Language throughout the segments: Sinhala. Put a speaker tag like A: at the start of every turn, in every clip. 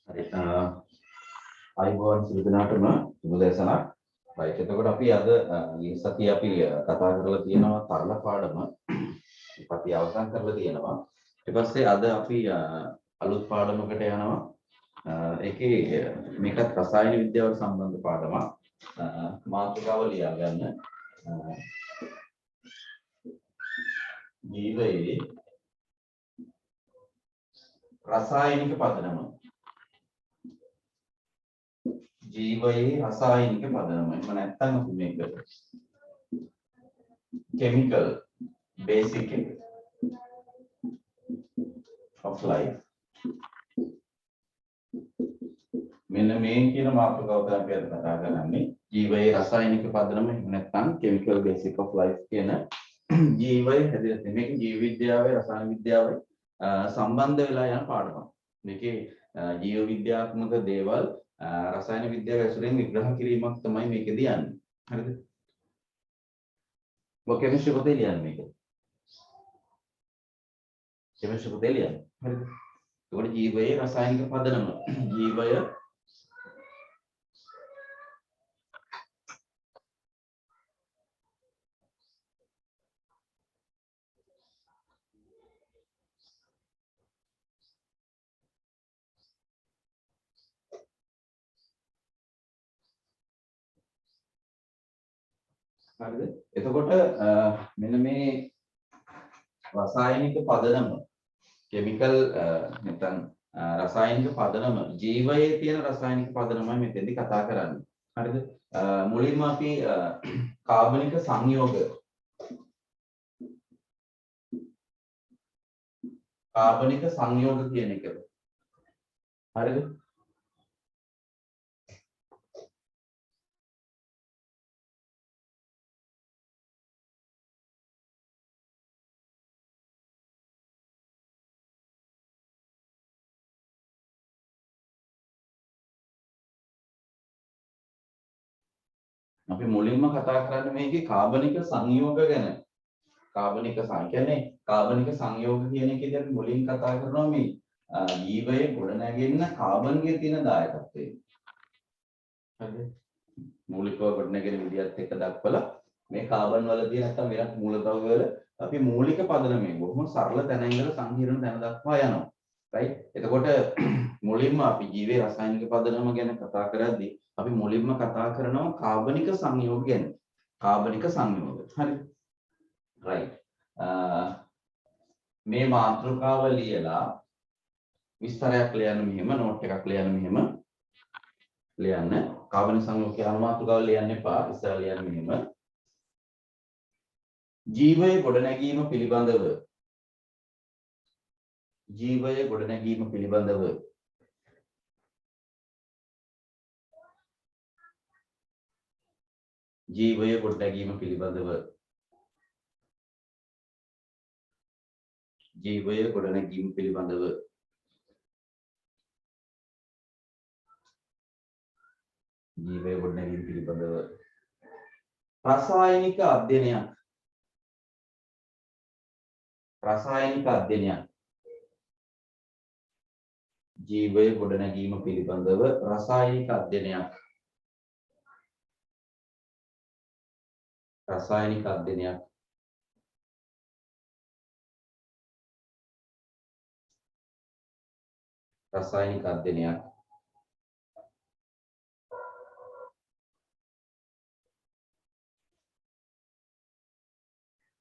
A: හරි අයිබෝන් සිල්දනාටම සුබදේශනක්. රයිට් එතකොට අපි අද මේ සතිය අපි කතා කරලා තියෙනවා තරල පාඩම. අපි අවසන් කරලා තියෙනවා. ඊට පස්සේ අද අපි අලුත් පාඩමකට යනවා. ඒකේ මේකත් රසායන විද්‍යාවට සම්බන්ධ පාඩමක්. මාතෘකාව ලියා ගන්න. ජීවයේ රසායනික පදනම. ජීවයේ රසායනික පදනම. එහෙම නැත්නම් අපි මේක chemical basic of life. මෙන්න මේ කියන මාතෘකාව තමයි අපි අද කතා කරන්නේ. ජීවයේ රසායනික පදනම එහෙම නැත්නම් chemical basic of life කියන ජීවය හැදෙලා තියෙන මේක ජීව විද්‍යාවේ රසායන විද්‍යාවේ සම්බන්ධ වෙලා යන පාඩමක්. මේකේ ජීව විද්‍යාත්මක දේවල් රසායන විද්‍යාව ඇසුරෙන් විග්‍රහ කිරීමක් තමයි මේකෙදී යන්නේ. හරිද? ඔය කෙමිස්ට්‍රි පොතේ ලියන්නේ මේක. කෙමිස්ට්‍රි පොතේ ලියන්නේ. හරිද? ඒකට ජීවයේ රසායනික පදනම. ජීවය හරිද? එතකොට මෙන්න මේ රසායනික පදනම කෙමිකල් නැත්නම් රසායනික පදනම ජීවයේ තියෙන රසායනික පදනමයි මෙතෙන්දී කතා කරන්නේ. හරිද? මුලින්ම අපි කාබනික සංයෝග කියන එක. හරිද? අපි මුලින්ම කතා කරන්නේ මේකේ කාබනික සංයෝග ගැන. කාබනික කියන්නේ කාබනික සංයෝග කියන එකේදී අපි මුලින් කතා කරනවා මේ ජීවයේ ගොඩනැගෙන්න කාබන්ගේ තියෙන දායකත්වය. හරිද? මූලිකව ගොඩනැගෙන විදිහත් එක්ක දක්වලා මේ කාබන් වල තියෙන නැත්නම් වෙනත් මූලද්‍රව්‍ය වල අපි මූලික පදනමේ බොහොම සරල තැන ඉඳලා සංකීර්ණ තැන දක්වා යනවා. right? එතකොට මුලින්ම අපි ජීවයේ රසායනික පදනම ගැන කතා කරද්දී අපි මුලින්ම කතා කරනවා කාබනික සංයෝග ගැන. කාබනික සංයෝග. හරි. right. මේ මාතෘකාව ලියලා විස්තරයක් ලියන්න මෙහෙම නෝට් එකක් ලියන්න මෙහෙම ලියන්න. කාබනික සංයෝග කියන මාතෘකාව ලියන්න එපා. ඉස්සර ලියන්න මෙහෙම. ජීවයේ ගොඩනැගීම පිළිබඳව ජීවයේ ගොඩනැගීම පිළිබඳව ජීවයේ ගොඩනැගීම පිළිබඳව ජීවයේ ගොඩනැගීම පිළිබඳව ජීවයේ ගොඩනැගීම පිළිබඳව රසායනික අධ්‍යයනයක් ජීවයේ ගොඩනැගීම පිළිබඳව රසායනික අධ්‍යයනයක්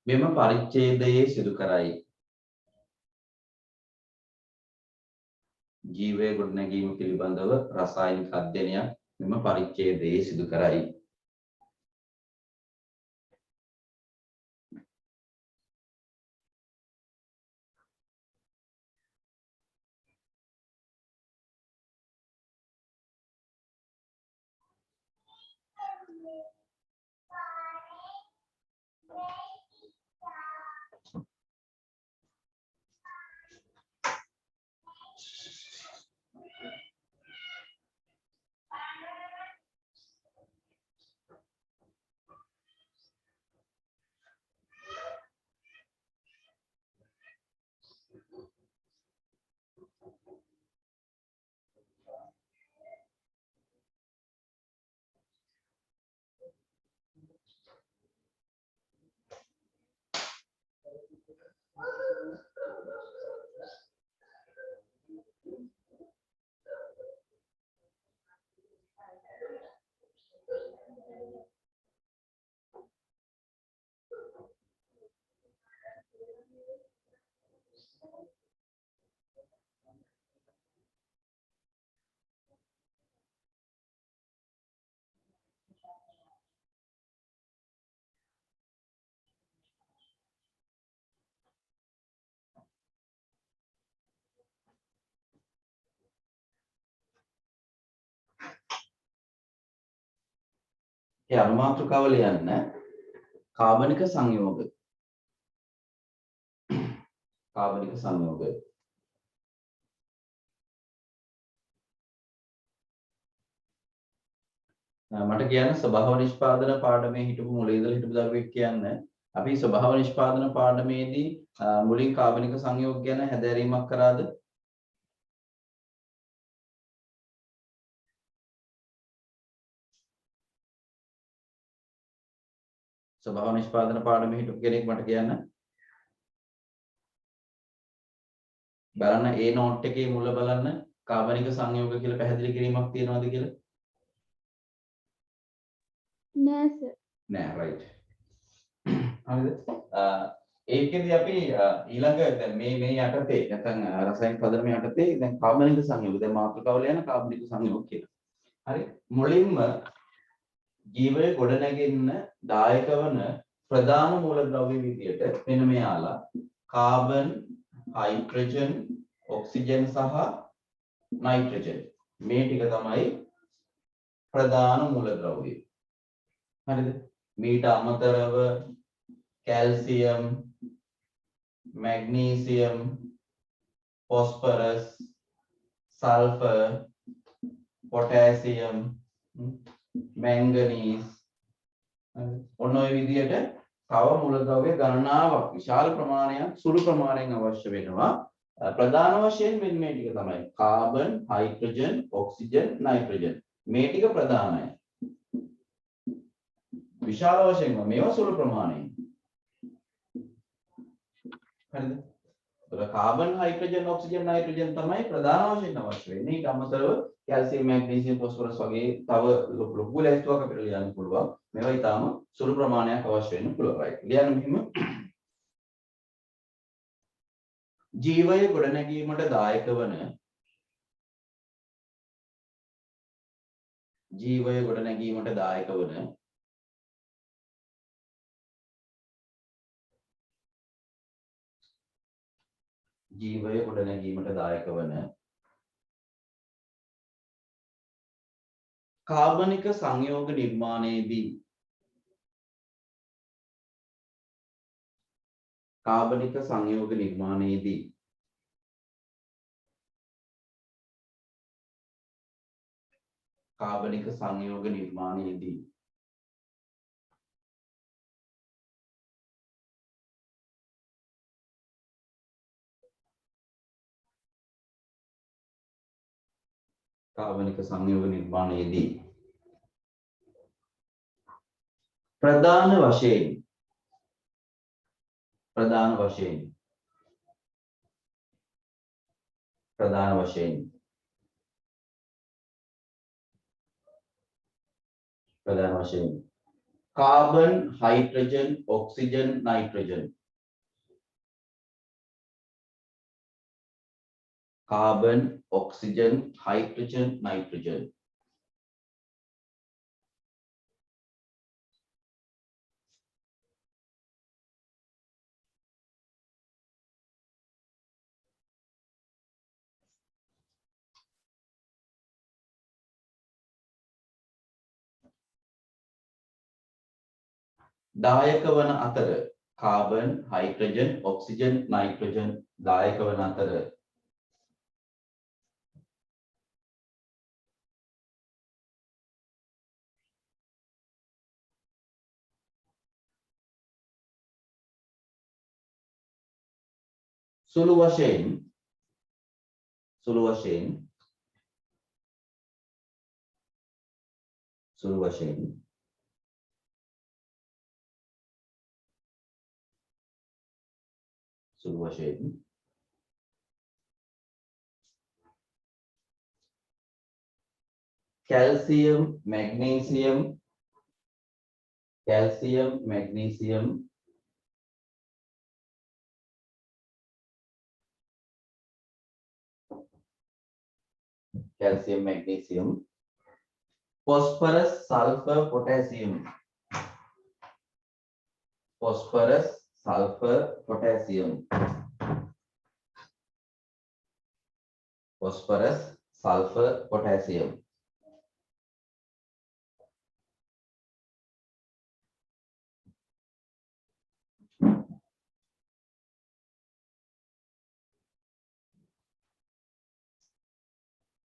A: මෙම පරිච්ඡේදයේ සිදු කරයි. ජීවයේ ගොඩනැගීම පිළිබඳව රසායනික අධ්‍යයනයක් මෙම පරිච්ඡේදයේ සිදු කරයි. ඒ අනුමාත්‍රකාව ලියන්න කාබනික සංයෝග. කාබනික සංයෝග. මට කියන්න ස්වභාව නිෂ්පාදන පාඩමේ හිටපු මුලින් ඉඳලා හිටපු දරුවෙක් කියන්න අපි ස්වභාව නිෂ්පාදන පාඩමේදී මුලින් කාබනික සංයෝග ගැන හැදෑරීමක් කරාද? ස්වභාව නිෂ්පාදන පාඩමේ හිටපු කෙනෙක් මට කියන්න. බලන්න ඒ නෝට් එකේ මුල බලන්න කාබනික සංයෝග කියලා පැහැදිලි කිරීමක් තියනවාද කියලා?
B: නෑ සර්.
A: නෑ රයිට්. හරිද? ඒකෙදි අපි ඊළඟ දැන් මේ යටතේ නැත්නම් රසායනික පදනම යටතේ දැන් කාබනික සංයෝග දැන් මාතෘකාවල යන කාබනික සංයෝග කියලා. හරි. මුලින්ම ජීවය ගොඩනැගෙන්න දායක වන ප්‍රධාන මූලද්‍රව්‍ය විදියට මෙන්න මෙයාලා කාබන්, හයිඩ්‍රජන්, ඔක්සිජන් සහ නයිට්‍රජන් මේ ටික තමයි ප්‍රධාන මූලද්‍රව්‍ය. හරිද? මීට අමතරව calcium, magnesium, phosphorus, sulfur, potassium, manganese ඔන්න ඔය විදිහට තව මූලද්‍රව්‍ය ගණනාවක් විශාල ප්‍රමාණයක් සුළු ප්‍රමාණයෙන් අවශ්‍ය වෙනවා. ප්‍රධාන වශයෙන් මෙන්න මේ ටික තමයි කාබන්, හයිඩ්‍රජන්, ඔක්සිජන්, නයිට්‍රජන් මේ ටික ප්‍රධානයි. විශාල වශයෙන් මේවා සුළු ප්‍රමාණයෙන්. හරිද? ඒක කාබන්, හයිඩ්‍රජන්, ඔක්සිජන්, නයිට්‍රජන් තමයි ප්‍රධාන වශයෙන් අවශ්‍ය වෙන්නේ. ඊට අමතරව කැල්සියම්, මැග්නීසියම්, ෆොස්ෆරස් වගේ තව ලොකු ලැයිස්තුවක් අපිට ලියන්න පුළුවන්. මේවා ඊටාම සුළු ප්‍රමාණයක් අවශ්‍ය වෙන්න පුළුවන්. රයිට්. ලියන්න මෙහිම ජීවය ගොඩනැගීමට දායක වන ජීවය ගොඩනැගීමට දායක වන ජීවය ගොඩනැගීමට දායක වන කාබනික සංයෝග නිර්මාණයේදී කාබනික සංයෝග නිර්මාණයේදී කාබනික සංයෝග නිර්මාණයේදී කාබනික සංයෝග නිර්මාණයේදී ප්‍රධාන වශයෙන් ප්‍රධාන වශයෙන් carbon, hydrogen, oxygen, nitrogen carbon, oxygen, hydrogen, nitrogen දායක වන අතර කාබන්, හයිඩ්‍රජන්, ඔක්සිජන්, නයිට්‍රජන් දායක වන අතර සුළු වශයෙන් calcium, magnesium phosphorus, sulfur, potassium phosphorus, sulfur, potassium phosphorus, sulfur, potassium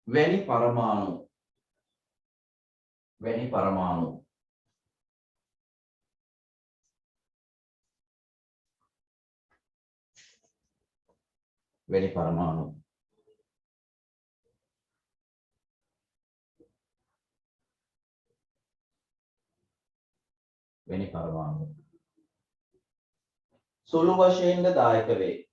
A: වෙනි පරමාණු වෙනි පරමාණු වෙනි පරමාණු වෙනි පරමාණු සුළු වශයෙන්ද දායක වේ.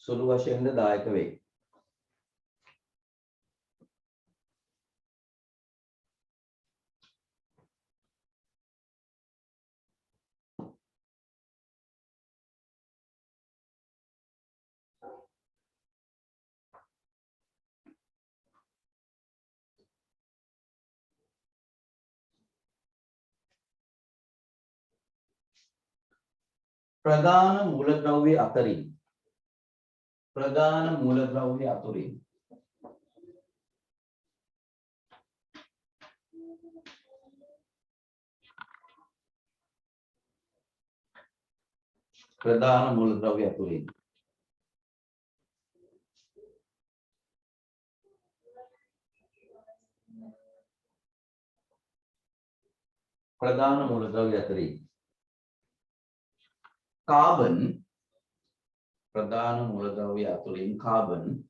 A: සුළු වශයෙන්ද දායක වේ. ප්‍රධාන මූලද්‍රව්‍ය අතරින් ප්‍රධාන මූලද්‍රව්‍ය අතුරින් ප්‍රධාන මූලද්‍රව්‍ය අතුරින් ප්‍රධාන මූලද්‍රව්‍ය අතරින් කාබන් ප්‍රධාන මූලද්‍රව්‍ය අතුරින් කාබන්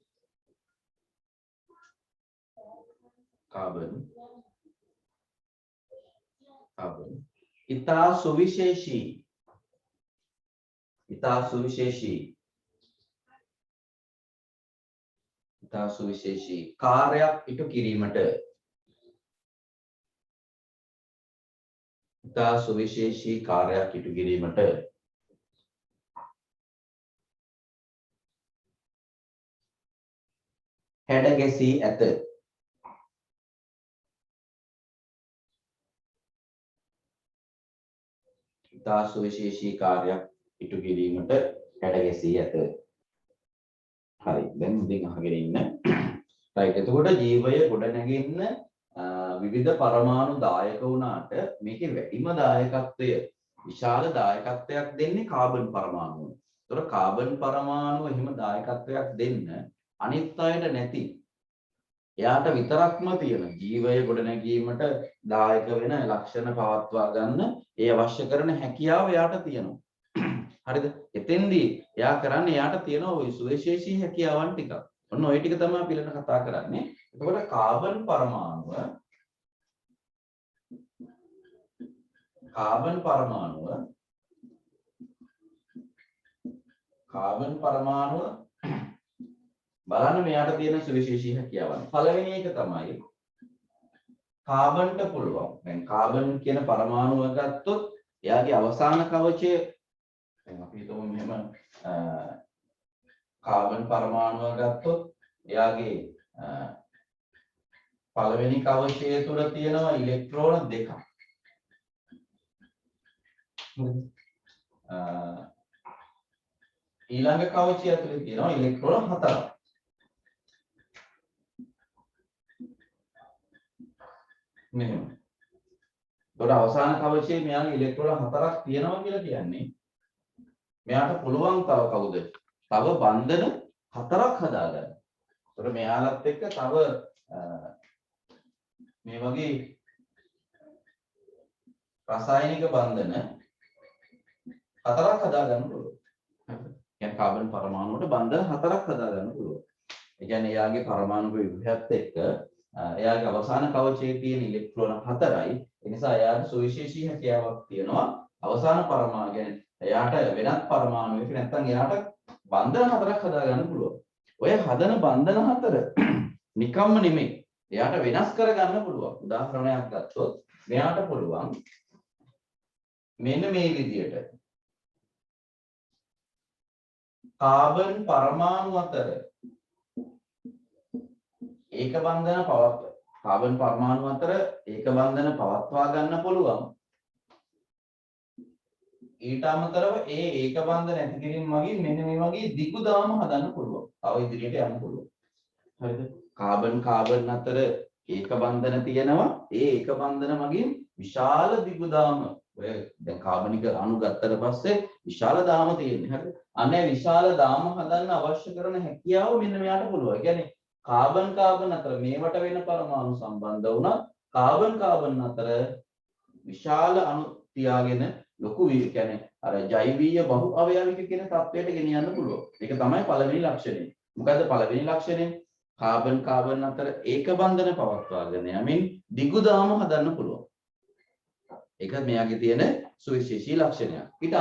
A: ඉතා සුවිශේෂී කාර්යයක් ඉටු කිරීමට හැඩ ගැසී ඇත. ඉතා සුවිශේෂී කාර්යයක් ඉටු කිරීමට හැඩ ගැසී ඇත. හරි, දැන් මුලින් අහගෙන ඉන්න. රයිට්, එතකොට ජීවය ගොඩනැගෙන්න විවිධ පරමාණු දායක වුණාට මේකේ වැඩිම දායකත්වය විශාල දායකත්වයක් දෙන්නේ කාබන් පරමාණුව. එතකොට කාබන් පරමාණුව එහෙම දායකත්වයක් දෙන්න අනිත් අයට නැති එයාට විතරක්ම තියෙන ජීවය ගොඩනැගීමට දායක වෙන ලක්ෂණ පවත්වා ගන්න ඒ අවශ්‍ය කරන හැකියාව එයාට තියෙනවා. හරිද? එතෙන්දී එයා කරන්නේ එයාට තියෙන ওই සුවිශේෂී හැකියාවන් ටික. ඔන්න ওই ටික තමයි අපි ඊළඟ කතා කරන්නේ. එතකොට කාබන් පරමාණුව බලන්න මෙයාට තියෙන සුවිශේෂී හැකියාවන්. පළවෙනි එක තමයි කාබන්ට පුළුවන්. දැන් කාබන් කියන පරමාණුව ගත්තොත් එයාගේ අවසාන කවචය දැන් අපි හිතමු මෙහෙම කාබන් පරමාණුව ගත්තොත් එයාගේ පළවෙනි කවචය තුල තියෙනවා ඉලෙක්ට්‍රෝන දෙකක්. ඊළඟ කවචය ඇතුලේ තියෙනවා ඉලෙක්ට්‍රෝන හතරක්. මෙහෙම. ඒතකොට අවසාන කවචයේ මෙයාගේ ඉලෙක්ට්‍රෝන හතරක් තියෙනවා කියලා කියන්නේ මෙයාට පුළුවන් තව කවුද? තව බන්ධන හතරක් හදාගන්න. ඒතකොට මෙයාලත් එක්ක තව මේ වගේ රසායනික බන්ධන හතරක් හදාගන්න පුළුවන්. කියන්නේ කාබන් පරමාණුවට බන්ධන හතරක් හදාගන්න පුළුවන්. ඒ කියන්නේ එයාගේ පරමාණු ව්‍යුහයත් එක්ක එයාගේ අවසාන කවචයේ තියෙන ඉලෙක්ට්‍රෝන හතරයි. ඒ නිසා එයාට සුවිශේෂී හැකියාවක් තියෙනවා. අවසාන පරමාණු කියන්නේ එයාට වෙනත් පරමාණුයක නැත්නම් එයාට බන්ධන හතරක් හදාගන්න පුළුවන්. ඔය හදන බන්ධන හතර නිකම්ම නෙමෙයි. එයාට වෙනස් කරගන්න පුළුවන්. උදාහරණයක් ගත්තොත් මෙයාට පුළුවන් මෙන්න මේ විදියට කාබන් පරමාණු අතර ඒක බන්ධන පවත්ව කාබන් පරමාණු අතර ඒක බන්ධන පවත්වා ගන්න පුළුවන්. ඊට අමතරව ඒ ඒක බන්ධන ඇති කිරීම මගින් මෙන්න මේ වගේ දිගු දාම හදන්න පුළුවන්. තව ඉදිරියට යන්න පුළුවන්. හරිද? කාබන් අතර ඒක බන්ධන තියෙනවා. ඒ ඒක බන්ධන මගින් විශාල දිගු දාම ඔය දැන් කාබනික අණු ගත්තට පස්සේ විශාල දාම තියෙන්නේ. හරිද? අනේ විශාල දාම හදන්න අවශ්‍ය කරන හැකියාව මෙන්න මෙයාට පුළුවන්. ඒ කියන්නේ කාබන් අතර මේවට වෙන පරමාණු සම්බන්ධ වුණා කාබන් අතර විශාල අණු තියාගෙන ලොකු කියන්නේ අර ජෛවීය බහු අවයවික කියන තත්වයට ගෙනියන්න පුළුවන්. ඒක තමයි පළවෙනි ලක්ෂණය. මොකද්ද පළවෙනි ලක්ෂණය? කාබන් අතර ඒක බන්ධන පවත්වාගෙන යමින් දිගු දාම හදන්න පුළුවන්. ඒක මෙයාගේ තියෙන සුවිශේෂී ලක්ෂණයක්. ඊට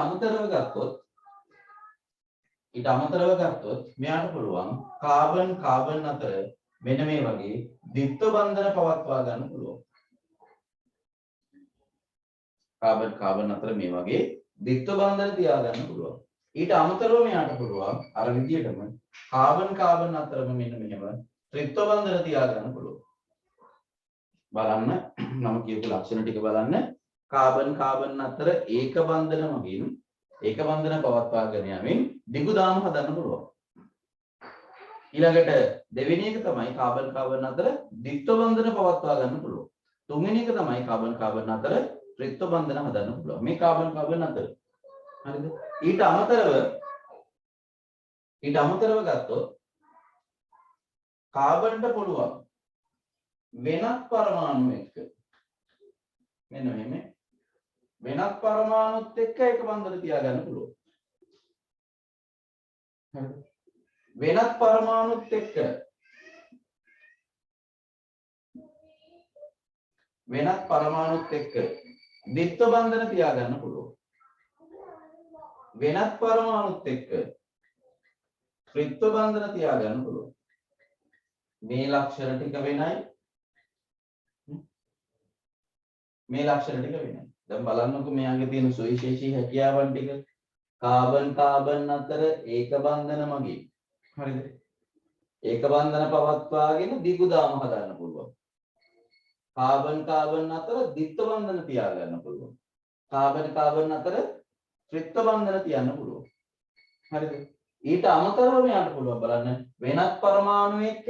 A: අමතරව ගත්තොත් මෙයාට පුළුවන් කාබන් අතර මෙන්න මේ වගේ ද්විත්ව බන්ධන පවත්වා ගන්න පුළුවන්. කාබන් අතර මේ වගේ ද්විත්ව බන්ධන තියා ගන්න පුළුවන්. ඊට අමතරව මෙයාට පුළුවන් අර විදියටම කාබන් අතරම මෙන්න මෙහෙම ත්‍රිත්ව බන්ධන තියා ගන්න පුළුවන්. බලන්න මම කියපු ලක්ෂණ ටික බලන්න. කාබන් අතර ඒක බන්ධන මගින් ඒක බන්ධන පවත්වාගෙන යමින් දිගු දාම හදන්න පුළුවන්. ඊළඟට දෙවෙනි එක තමයි කාබන් අතර ද්විත්ව බන්ධන පවත්වා ගන්න පුළුවන්. තුන්වෙනි එක තමයි කාබන් අතර ත්‍රිත්ව බන්ධන හදන්න පුළුවන්. මේ කාබන් අතර. හරිද? ඊට අමතරව ගත්තොත් කාබන්ට පුළුවන් වෙනත් පරමාණු එක්ක මෙන්න මෙහෙම වෙනත් පරමාණුත් එක්ක එක බන්ධන තියාගන්න පුළුවන්. හරිද? වෙනත් පරමාණුත් එක්ක ද්විත්ව බන්ධන තියාගන්න පුළුවන්. වෙනත් පරමාණුත් එක්ක ත්‍රිත්ව බන්ධන තියාගන්න පුළුවන්. මේ ලක්ෂණ ටික වෙනයි. මේ ලක්ෂණ ටික වෙනයි. දැන් බලන්නකො මෙයාගේ තියෙන සුවිශේෂී හැකියාවන් ටික. කාබන් අතර ඒක බන්ධන මගින්. හරිද? ඒක බන්ධන පවත්වාගෙන දිගු දාම හදන්න පුළුවන්. කාබන් අතර ද්විත්ව බන්ධන තියාගන්න පුළුවන්. කාබන් අතර ත්‍රිත්ව බන්ධන තියන්න පුළුවන්. හරිද? ඊට අමතරව මෙයාට පුළුවන් බලන්න වෙනත් පරමාණු එක්ක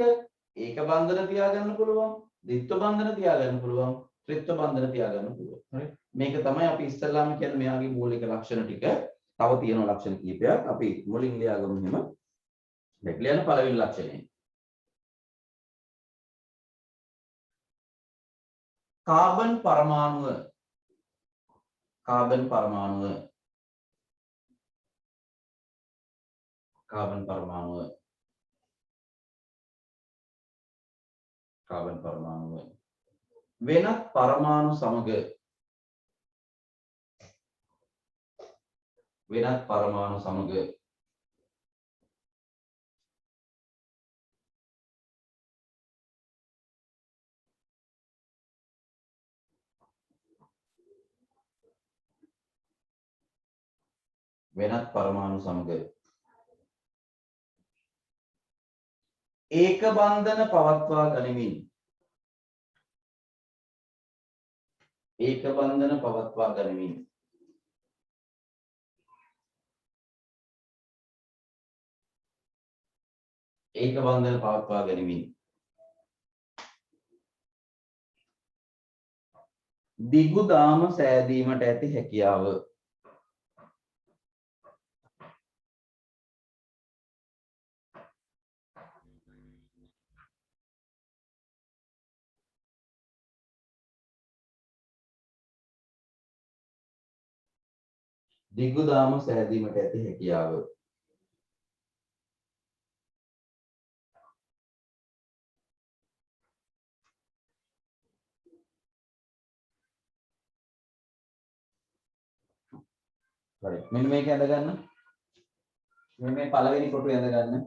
A: ඒක බන්ධන තියාගන්න පුළුවන්, ද්විත්ව බන්ධන තියාගන්න පුළුවන්, ත්‍රිත්ව බන්ධන තියාගන්න පුළුවන්. හරි? මේක තමයි අපි ඉස්සල්ලාම කියන්නේ මෙයාගේ මූලික ලක්ෂණ ටික. තව තියෙන ලක්ෂණ කීපයක් අපි මුලින් ලියාගමු එහෙම. දැන් ලියන පළවෙනි ලක්ෂණය. කාබන් පරමාණුව වෙනත් පරමාණු සමග ඒක බන්ධන පවත්වා ගනිමින් දිගු දාම සෑදීමට ඇති හැකියාව. දිගු දාම සෑදීමට ඇති හැකියාව. හරි. මෙන්න මේක ඇඳ ගන්න. මෙන්න මේ පළවෙනි කොටුව ඇඳ ගන්න.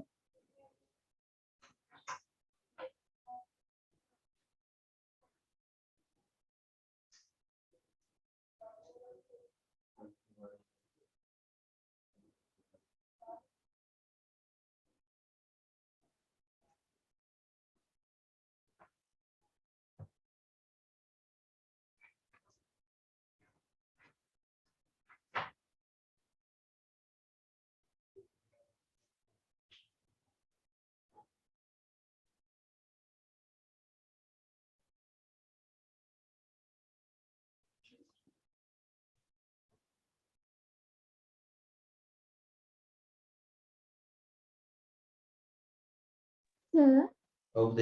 A: ඔව්ද?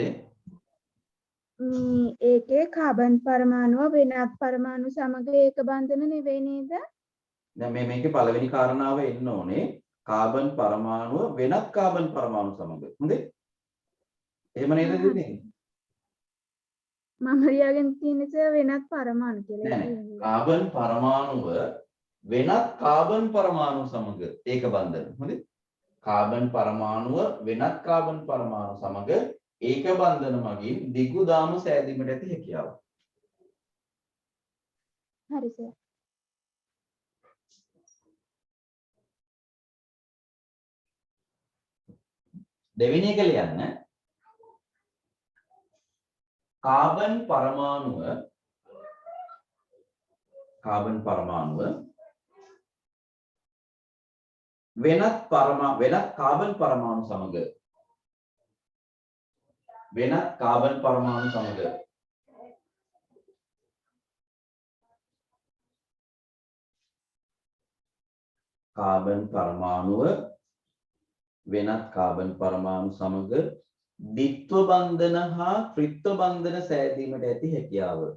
B: ඒකේ කාබන් පරමාණුව වෙනත් පරමාණු සමග ඒක බන්ධන නෙවෙයි නේද?
A: දැන් මේකේ පළවෙනි කාරණාව එන්න ඕනේ කාබන් පරමාණුව වෙනත් කාබන් පරමාණු සමග. හොඳේ? එහෙම නේද දෙන්නේ?
B: මම ලියාගෙන තියෙන්නේ වෙනත් පරමාණු කියලා.
A: නෑ නෑ. කාබන් පරමාණුව වෙනත් කාබන් පරමාණු සමග ඒක බන්ධන. හොඳේ? කාබන් පරමාණුව වෙනත් කාබන් පරමාණු සමග ඒක බන්ධන මගින් දිගු දාම සෑදීමට ඇති හැකියාව.
B: හරි සර්.
A: දෙවෙනි එක ලියන්න. කාබන් පරමාණුව වෙනත් කාබන් පරමාණු සමග ද්විත්ව බන්ධන හා ත්‍රිත්ව බන්ධන සෑදීමට ඇති හැකියාව.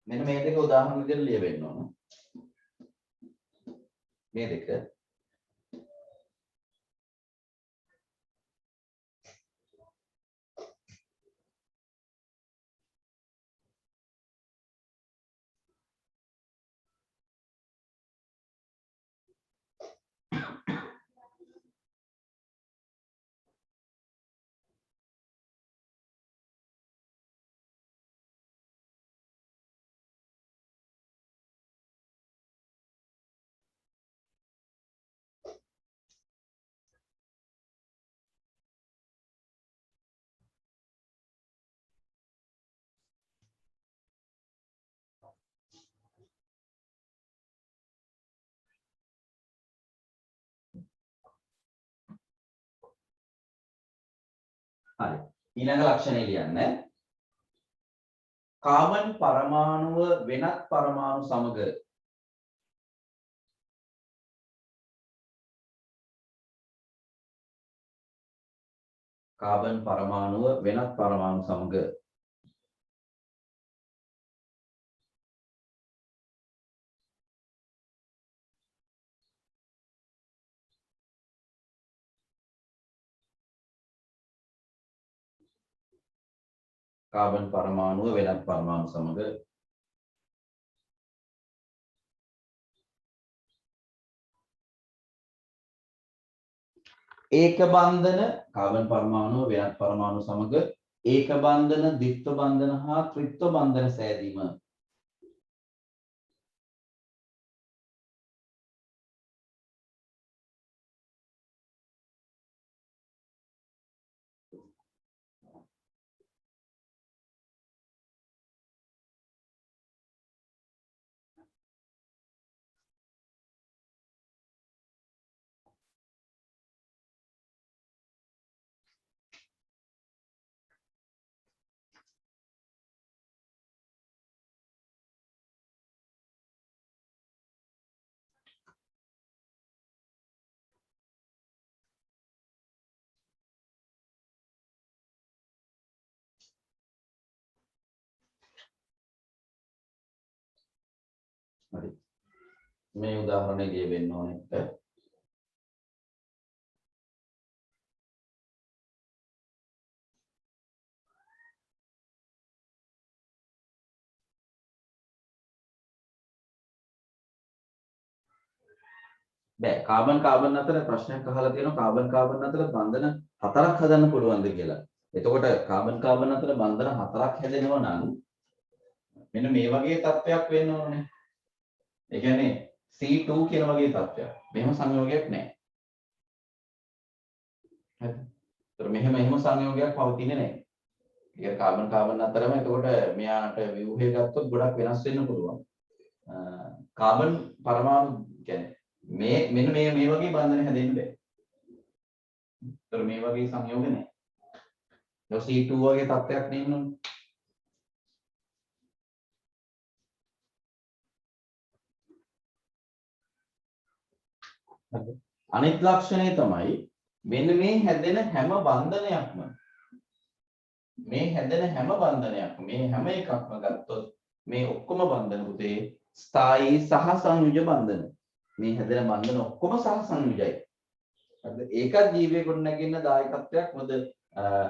A: මෙන්න මේ දෙක උදාහරණ විදිහට ලියවෙන්න ඕන. මේ දෙක හරි. ඊළඟ ලක්ෂණය ලියන්න. කාබන් පරමාණුව වෙනත් පරමාණු සමග ඒක බන්ධන කාබන් පරමාණුව වෙනත් පරමාණු සමග ඒක බන්ධන ද්විත්ව බන්ධන හා ත්‍රිත්ව බන්ධන සෑදීම. හරි. මේ උදාහරණය ලියවෙන්න ඕන එක බෑ කාබන් කාබන් අතර ප්‍රශ්නයක් අහලා තියෙනවා කාබන් කාබන් අතර බන්ධන 4ක් හදන්න පුළුවන්ද කියලා. එතකොට කාබන් කාබන් අතර බන්ධන 4ක් හැදෙනවා නම් මෙන්න මේ වගේ තත්ත්වයක් වෙන්න ඕනේ. ඒ කියන්නේ C2 කියන වගේ තත්ත්වයක්. මෙහෙම සංයෝගයක් නැහැ. හරිද? ඒතර මෙහෙම සංයෝගයක් පවතින්නේ නැහැ. ඒ කාබන් කාබන් අතරම එතකොට මෙයාට ව්‍යුහය ගත්තොත් ගොඩක් වෙනස් වෙන්න පුළුවන්. කාබන් පරමාණු කියන්නේ මෙන්න මේ වගේ බන්ධන හැදෙන්න බෑ. ඒතර මේ වගේ සංයෝග නැහැ. ඒක C2 වගේ තත්ත්වයක් නෙන්නොත්. අනිත් ලක්ෂණය තමයි මෙන්න මේ හැදෙන හැම බන්ධනයක්ම මේ හැම එකක්ම ගත්තොත් මේ ඔක්කොම බන්ධන පුතේ ස්ථායී සහ සංයුජ බන්ධන. මේ හැදෙන බන්ධන ඔක්කොම සහ සංයුජයි. හරිද? ඒකත් ජීවයේ ගොඩනැගෙන දායකත්වයක්. මොකද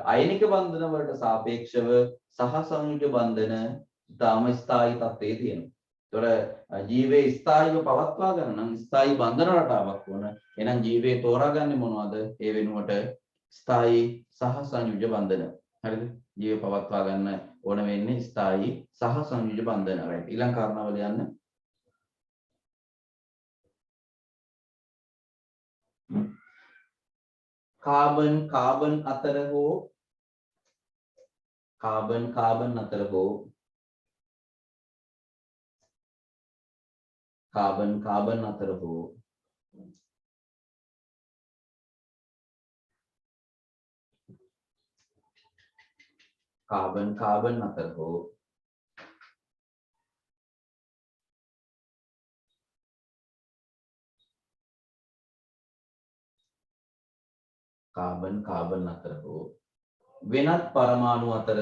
A: අයනික බන්ධන වලට සාපේක්ෂව සහ සංයුජ බන්ධන තාම ස්ථායී තත්ත්වයේ තියෙනවා. ඒතොර ජීවයේ ස්ථායීව පවත්වා ගන්න නම් ස්ථායී බන්ධන රටාවක් වුණ. එහෙනම් ජීවයේ තෝරාගන්නේ මොනවද? ඒ වෙනුවට ස්ථායී සහ සංයුජ බන්ධන. හරිද? ජීව පවත්වා ගන්න ඕන වෙන්නේ ස්ථායී සහ සංයුජ බන්ධන. right. ඊළඟ කාරණාවල යන්න. කාබන් කාබන් අතර හෝ කාබන් කාබන් අතර හෝ කාබන් කාබන් අතර හෝ කාබන් කාබන් අතර හෝ කාබන් කාබන් අතර හෝ වෙනත් පරමාණු අතර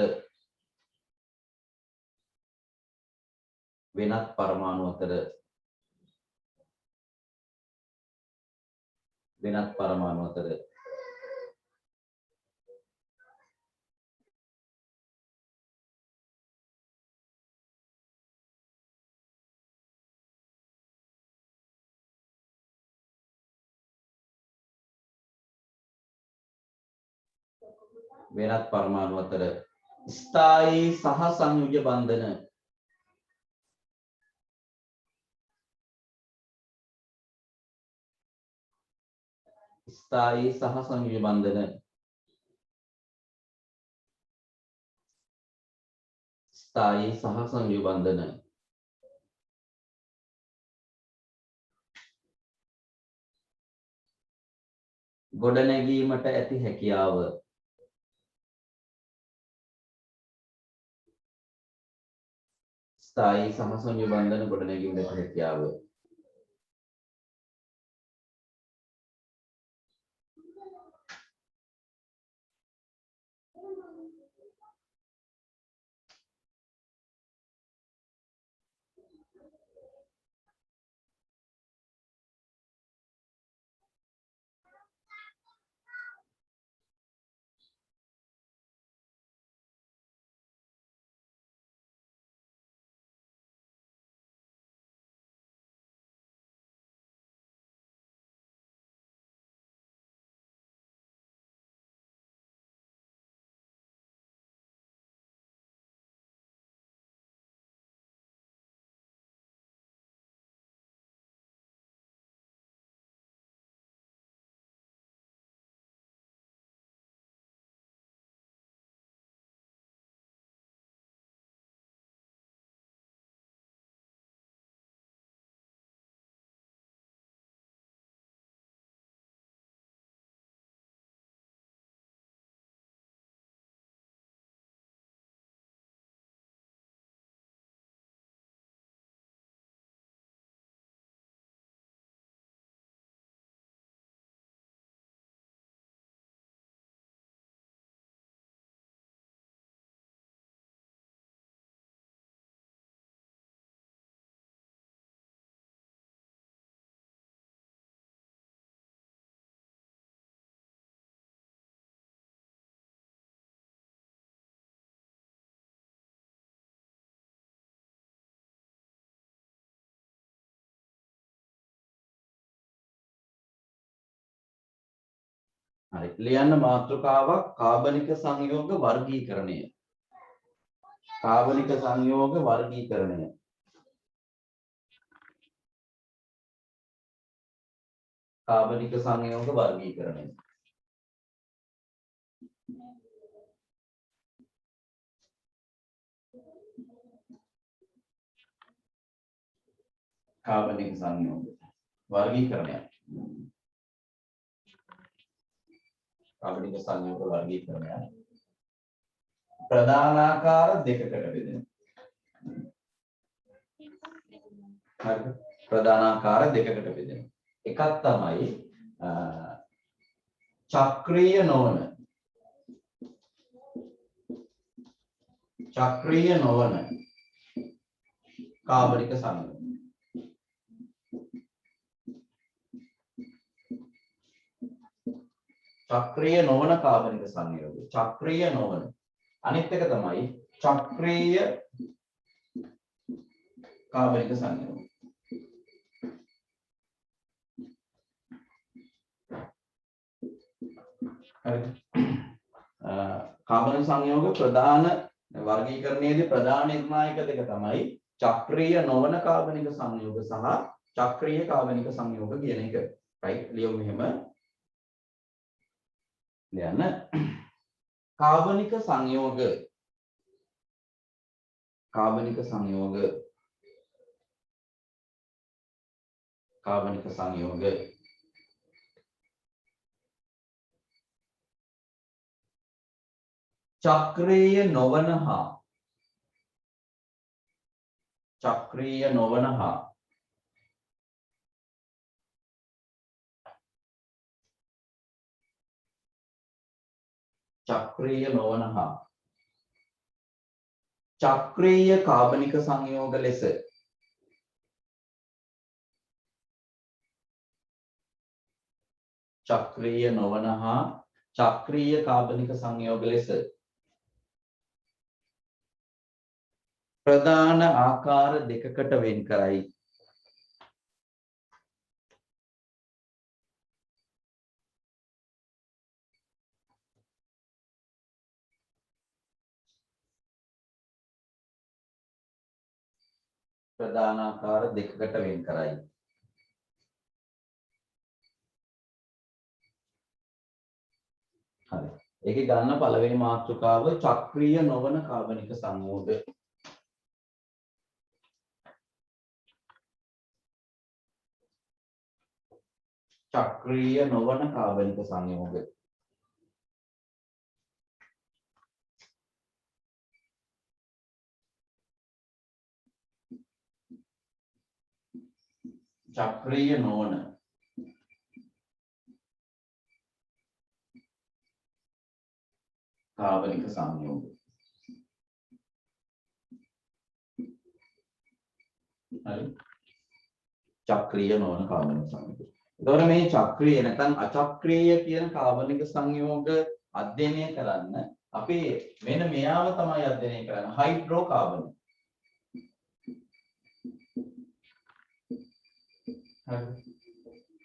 A: ස්ථායී සහ සංයුජ බන්ධන ස්ථායී සහ සංයුජ බන්ධන ස්ථායී සහ සංයුජ බන්ධන ගොඩනැගීමට ඇති හැකියාව ස්ථායී සහ සංයුජ බන්ධන ගොඩනැගීමට ඇති හැකියාව හරි. ලියන්න මාතෘකාවක් කාබනික සංයෝග වර්ගීකරණය. කාබනික සංයෝග වර්ගීකරණය. කාබනික සංයෝග වර්ගීකරණය. කාබනික සංයෝග වර්ගීකරණය. කාබනික සංයෝග වර්ගීකරණය. ප්‍රධානාකාර දෙකකට බෙදෙනවා. හරිද? ප්‍රධානාකාර දෙකකට බෙදෙනවා. එකක් තමයි චක්‍රීය නොවන කාබනික සංයෝග. චක්‍රීය නොවන කාබනික සංයෝග. චක්‍රීය නොවන. අනිත් එක තමයි චක්‍රීය කාබනික සංයෝග. හරිද? කාබනික සංයෝග ප්‍රධාන වර්ගීකරණයේදී ප්‍රධාන නිර්ණායක දෙක තමයි චක්‍රීය නොවන කාබනික සංයෝග සහ චක්‍රීය කාබනික සංයෝග කියන එක. right? ලියමු මෙහෙම. ලියන්න. කාබනික සංයෝග චක්‍රීය නොවන හා චක්‍රීය නොවන හා චක්‍රීය කාබනික සංයෝග ලෙස චක්‍රීය නොවන හා චක්‍රීය කාබනික සංයෝග ලෙස ප්‍රධාන ආකාර දෙකකට වෙන් කරයි. ප්‍රධාන ආකාර දෙකකට වෙන් කරයි. හරි. ඒකේ ගන්න පළවෙනි මාතෘකාව චක්‍රීය නොවන කාබනික සංයෝග. චක්‍රීය නොවන කාබනික සංයෝග. චක්‍රීය නොවන කාබනික සංයෝග. හරි. චක්‍රීය නොවන කාබනික සංයෝග. එතකොට මේ චක්‍රීය නැත්නම් අචක්‍රීය කියන කාබනික සංයෝග අධ්‍යයනය කරන්න අපි මෙන්න මෙයාව තමයි අධ්‍යයනය කරන්නේ හයිඩ්‍රෝකාබන. හරි.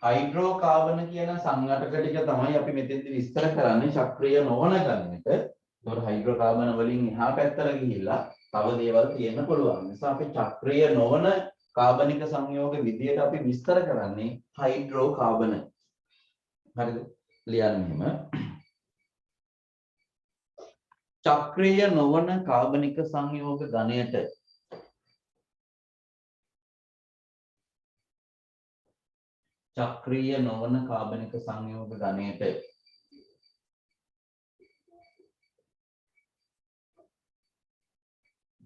A: හයිඩ්‍රෝකාබන කියන සංඝටක ටික තමයි අපි මෙතෙන්දි විස්තර කරන්නේ චක්‍රීය නොවන ගණනට. ඒතකොට හයිඩ්‍රෝකාබන වලින් එහා පැත්තට ගිහිල්ලා තව දේවල් තියෙන්න පුළුවන්. නිසා අපි චක්‍රීය නොවන කාබනික සංයෝග විදියට අපි විස්තර කරන්නේ හයිඩ්‍රෝකාබන. හරිද? ලියන්න මෙහෙම. චක්‍රීය නොවන කාබනික සංයෝග ගණයට චක්‍රීය නොවන කාබනික සංයෝග ගණයට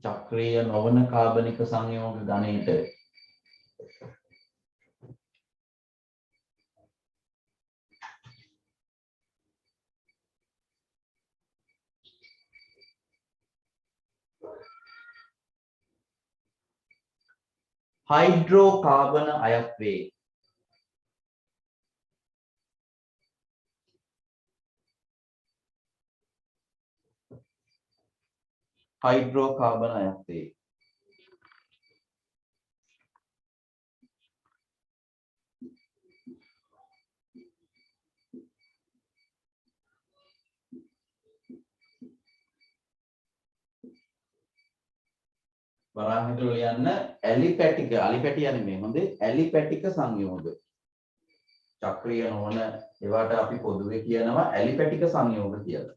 A: චක්‍රීය නොවන කාබනික සංයෝග ගණයට හයිඩ්‍රෝකාබන අයත් වේ. හයිඩ්‍රෝකාබන අයත් වේ. වරාන් ඇතුළේ ලියන්න ඇලිපැටික අලිපැටිය නෙමෙයි හොඳේ ඇලිපැටික සංයෝග. චක්‍රීය නොවන ඒවට අපි පොදුවේ කියනවා ඇලිපැටික සංයෝග කියලා.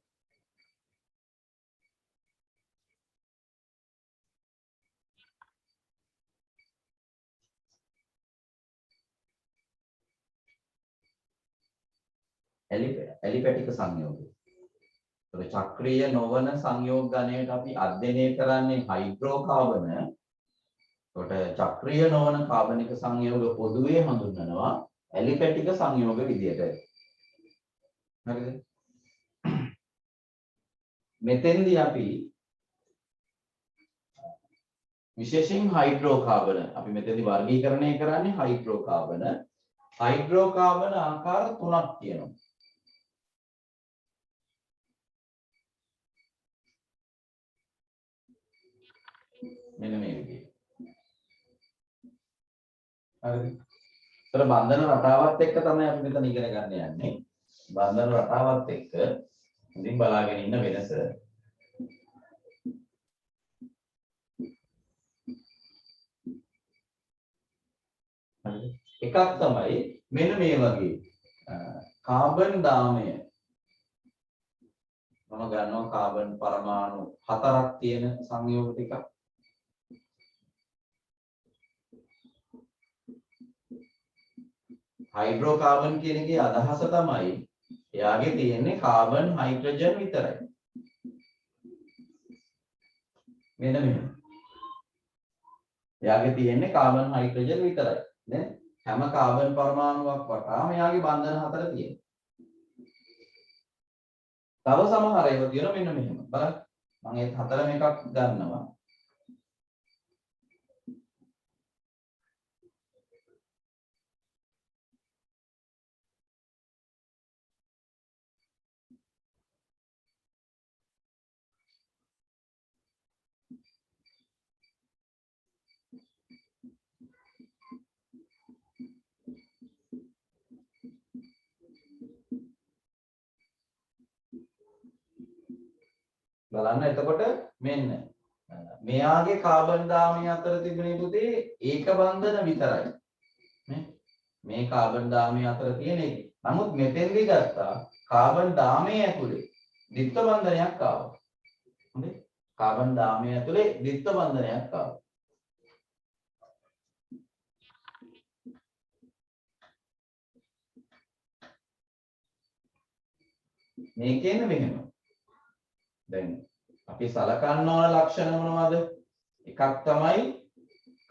A: ඇලිපැටික සංයෝග. ඒක චක්‍රීය නොවන සංයෝග ගණයට අපි අධ්‍යයනය කරන්නේ හයිඩ්‍රෝකාබන. ඒකට චක්‍රීය නොවන කාබනික සංයෝග පොදුවේ හඳුන්වනවා ඇලිපැටික සංයෝග විදියට. හරිද? මෙතෙන්දී අපි විශේෂයෙන් හයිඩ්‍රෝකාබන අපි මෙතෙන්දී වර්ගීකරණය කරන්නේ හයිඩ්‍රෝකාබන. හයිඩ්‍රෝකාබන ආකාර 3ක් තියෙනවා. මෙන්න මේ විදිහට. හරිද? ඒතර බන්ධන රටාවත් එක්ක තමයි අපි මෙතන ඉගෙන ගන්න යන්නේ. බන්ධන රටාවත් එක්ක ඉතින් බලාගෙන ඉන්න වෙනස. හරිද? එකක් තමයි මෙන්න මේ වගේ කාබන් දාමය මම ගන්නවා කාබන් පරමාණු 4ක් තියෙන සංයෝග ටිකක්. හයිඩ්‍රෝකාබන් කියන එකේ අදහස තමයි එයාගේ තියෙන්නේ කාබන් හයිඩ්‍රජන් විතරයි. මෙන්න මෙහෙම. එයාගේ තියෙන්නේ කාබන් හයිඩ්‍රජන් විතරයි. නේ? හැම කාබන් පරමාණුවක් වටාම එයාගේ බන්ධන 4 තියෙනවා. තව සමහර ඒවා තියෙනවා මෙන්න මෙහෙම. බලන්න. මම ඒ 4ම එකක් ගන්නවා. බලන්න එතකොට මෙන්න මෙයාගේ කාබන් දාමය අතර තිබෙන පුතේ ඒක බන්ධන විතරයි නේ මේ කාබන් දාමය අතර තියෙන එක. නමුත් මෙතෙන්දී ගත්තා කාබන් දාමය ඇතුලේ ද්විත්ව බන්ධනයක් ආවා. හොඳේ කාබන් දාමය ඇතුලේ ද්විත්ව බන්ධනයක් ආවා. මේකෙන් මෙහෙම දැන් අපි සලකන්න ඕන ලක්ෂණ මොනවද? එකක් තමයි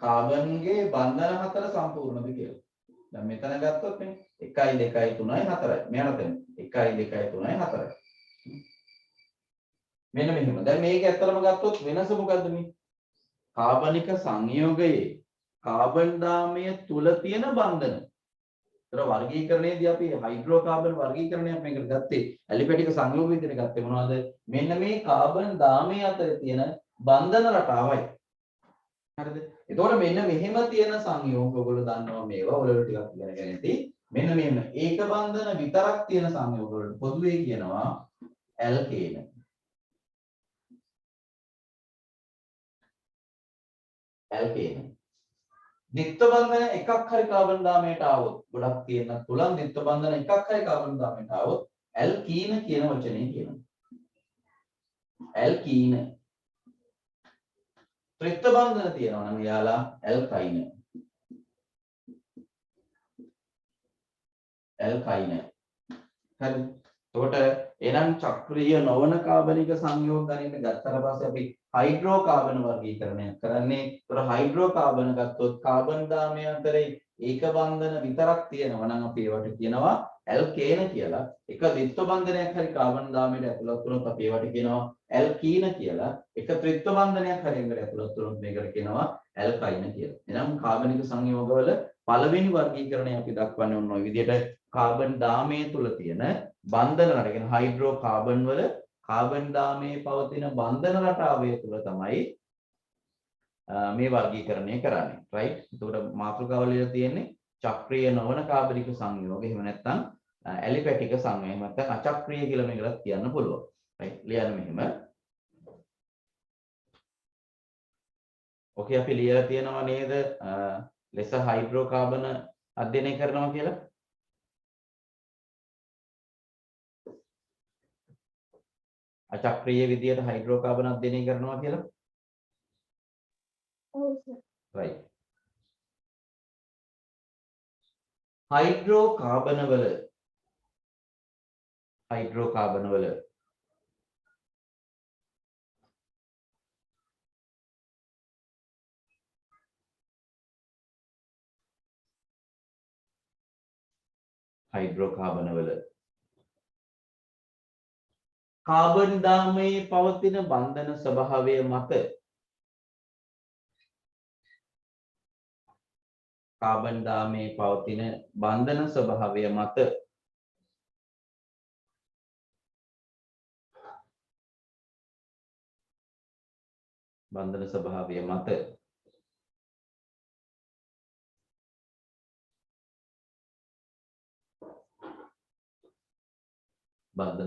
A: කාබන්ගේ බන්ධන 4 සම්පූර්ණද කියලා. දැන් මෙතන ගත්තොත් නේ 1 2 3 4යි. මෙයාට දැන් 1 2 3 4යි. මෙන්න මෙහෙම. දැන් මේක ඇත්තටම ගත්තොත් වෙනස මොකද්ද මේ? කාබනික සංයෝගයේ කාබන් දාමය තුල තියෙන බන්ධන. ඒතර වර්ගීකරණයේදී අපි හයිඩ්‍රෝකාබන් වර්ගීකරණයක් මේකට ගත්තේ ඇලිපැටික සංයෝග විදිහට ගත්තේ මොනවද? මෙන්න මේ කාබන් දාමය අතර තියෙන බන්ධන රටාවයි. හරිද? එතකොට මෙන්න මෙහෙම තියෙන සංයෝග ඔයගොල්ලෝ දන්නවා මේවා ඔයගොල්ලෝ ටිකක් ඉගෙන ගන්න ඇති. මෙන්න මෙහෙම ඒක බන්ධන විතරක් තියෙන සංයෝග වලට පොදුවේ කියනවා ඇල්කේන. ඇල්කේන. ද්විත්ව බන්ධන එකක් හරි කාබන් දාමයට ආවොත් ගොඩක් තියෙන තුලන් ද්විත්ව බන්ධන එකක් හරි කාබන් දාමයට ආවොත් ඇල්කීන කියන වචනේ කියනවා. ඇල්කීන. ත්‍රිත්ව බන්ධන තියෙනවා නම් යාලා ඇල්කයින. ඇල්කයින. හරි. එතකොට එනම් චක්‍රීය නොවන කාබනික සංයෝග ගණිත ගත්තට පස්සේ අපි හයිඩ්‍රෝකාබන වර්ගීකරණයක් කරන්නේ. ඒතර හයිඩ්‍රෝකාබන ගත්තොත් කාබන් දාමය අතරේ ඒක බන්ධන විතරක් තියෙනවා නම් අපි ඒවට කියනවා ඇල්කේන කියලා. එක ද්විත්ව බන්ධනයක් හරි කාබන් දාමයට ඇතුළත් වුණොත් අපි ඒවට කියනවා ඇල්කීන කියලා. එක ත්‍රිත්ව බන්ධනයක් හරි එකට ඇතුළත් වුණොත් මේකට කියනවා ඇල්කයින කියලා. එනම් කාබනික සංයෝගවල පළවෙනි වර්ගීකරණය අපි දක්වන්නේ ඔන්න ඔය විදිහට කාබන් දාමය තුල තියෙන බන්ධන රට කියන හයිඩ්‍රෝකාබන් වල කාබන් දාමයේ පවතින බන්ධන රටාවය තුල තමයි මේ වර්ගීකරණය කරන්නේ. රයිට්? එතකොට මාතෘකාවල තියෙන්නේ චක්‍රීය නොවන කාබනික සංයෝග. එහෙම නැත්නම් ඇලිපැටික සංයෝග. එහෙම නැත්නම් අචක්‍රීය කියලා මේකට කියන්න පුළුවන්. රයිට්? ලියන්න මෙහෙම. ඔකේ අපි ලියලා තියෙනවා නේද ලෙස හයිඩ්‍රෝකාබන අධ්‍යයනය කරනවා කියලා. අචක්‍රීය විදියට හයිඩ්‍රෝකාබන අධ්‍යයනය කරනවා කියලා.
B: ඔව් සර්.
A: right. හයිඩ්‍රෝකාබන වල කාබන් දාමයේ පවතින බන්ධන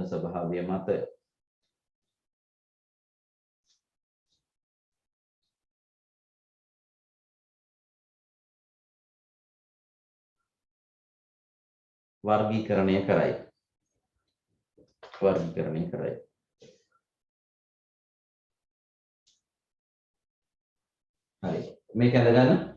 A: ස්වභාවය මත වර්ගීකරණය කරයි. හරි. මේක අඳගන්න.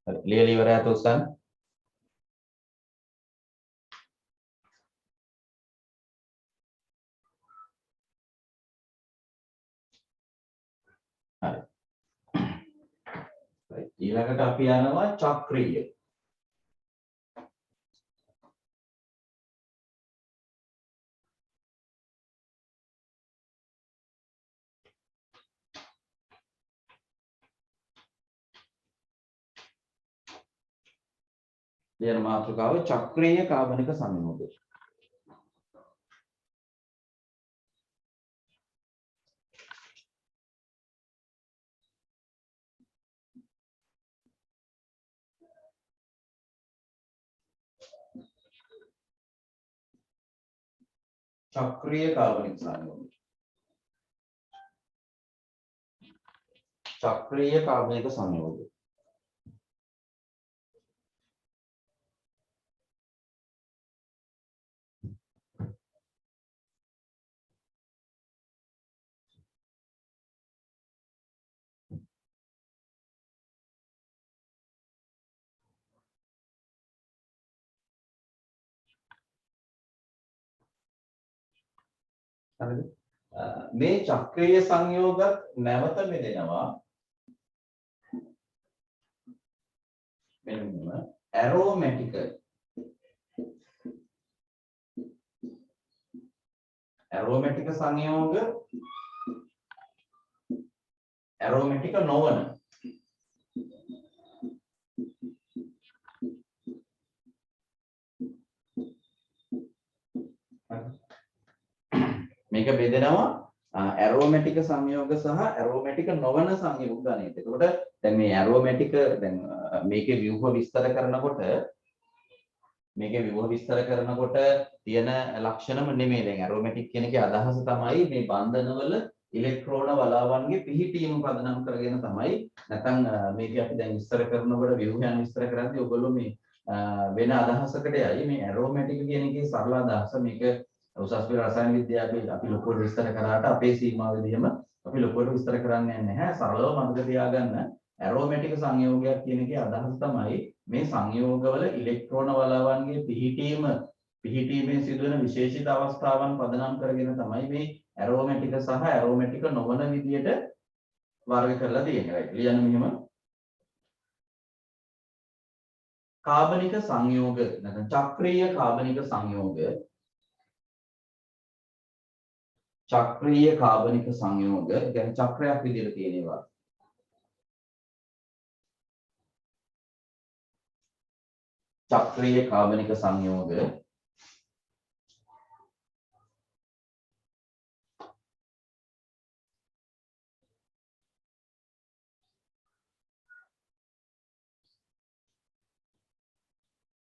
A: ලියලා ඉවරයි උස්සන්න. හරි. ඊළඟට අපි යනවා චක්‍රීය. ලියන මාතෘකාව චක්‍රීය කාබනික සංයෝගය. चक्रीय कार्बनिक संयोग. चक्रीय कार्बनिक संयोग. මේ චක්‍රීය සංයෝගත් නැවත බෙදෙනවා මෙන්න ඇරෝමැටික සංයෝග ඇරෝමැටික නොවන මේක බෙදෙනවා ඇරෝමැටික සංයෝග සහ ඇරෝමැටික නොවන සංයෝග ගණිත. එතකොට දැන් මේ ඇරෝමැටික දැන් මේකේ ව්‍යුහ විස්තර කරනකොට තියෙන ලක්ෂණම නෙමෙයි. දැන් ඇරෝමැටික් කියන එකේ අදහස තමයි මේ බන්ධනවල ඉලෙක්ට්‍රෝන වලාවන්ගේ පිහිටීම පදනම් කරගෙන තමයි නැත්නම් මේක අපි දැන් විස්තර කරනකොට ව්‍යුහයන් විස්තර කරද්දී ඔයගොල්ලෝ මේ වෙන අදහසකට යයි. මේ ඇරෝමැටික කියන එකේ සරල අදහස මේක උසස් පෙළ රසායන විද්‍යාවේ අපි ලොකුවට විස්තර කරාට අපේ සීමාවෙදීම අපි ලොකුවට විස්තර කරන්නේ නැහැ. සරලව මතක තියාගන්න ඇරෝමැටික සංයෝගයක් කියන එකේ අදහස තමයි මේ සංයෝගවල ඉලෙක්ට්‍රෝන වලාවන්ගේ පිහිටීමේ සිදුවන විශේෂිත අවස්ථාවන් පදනම් කරගෙන තමයි මේ ඇරෝමැටික සහ ඇරෝමැටික නොවන විදියට වර්ග කරලා තියෙන්නේ. right. ලියන්න මෙහෙම. කාබනික සංයෝග නැත්නම් චක්‍රීය කාබනික සංයෝග චක්‍රීය කාබනික සංයෝග කියන්නේ චක්‍රයක් විදිහට තියෙනවා. චක්‍රීය කාබනික සංයෝග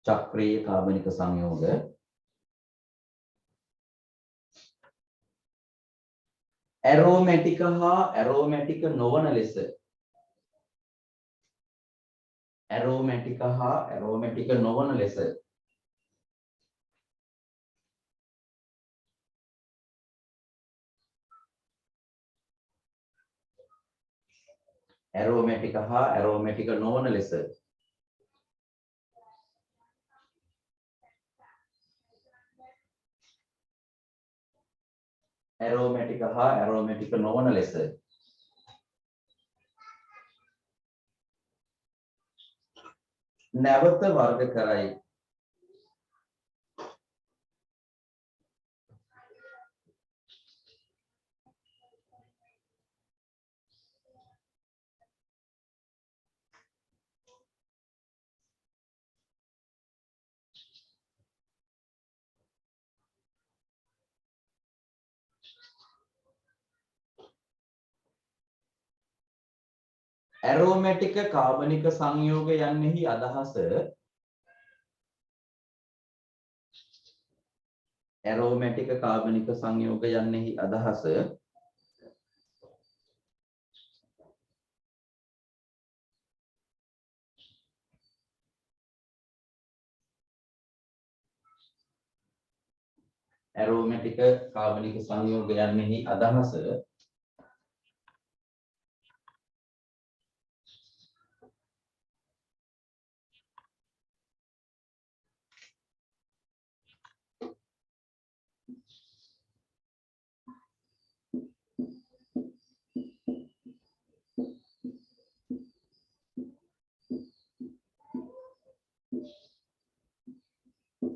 A: චක්‍රීය කාබනික සංයෝග ඇරෝමැටික හා ඇරෝමැටික නොවන ලෙස ඇරෝමැටික හා ඇරෝමැටික නොවන ලෙස ඇරෝමැටික හා ඇරෝමැටික නොවන ලෙස ඇරෝමැටික හා ඇරෝමැටික නොවන ලෙස නැවත වර්ග කරයි. ඇරෝමැටික කාබනික සංයෝග යන්නෙහි අදහස ඇරෝමැටික කාබනික සංයෝග යන්නෙහි අදහස ඇරෝමැටික කාබනික සංයෝග යන්නෙහි අදහස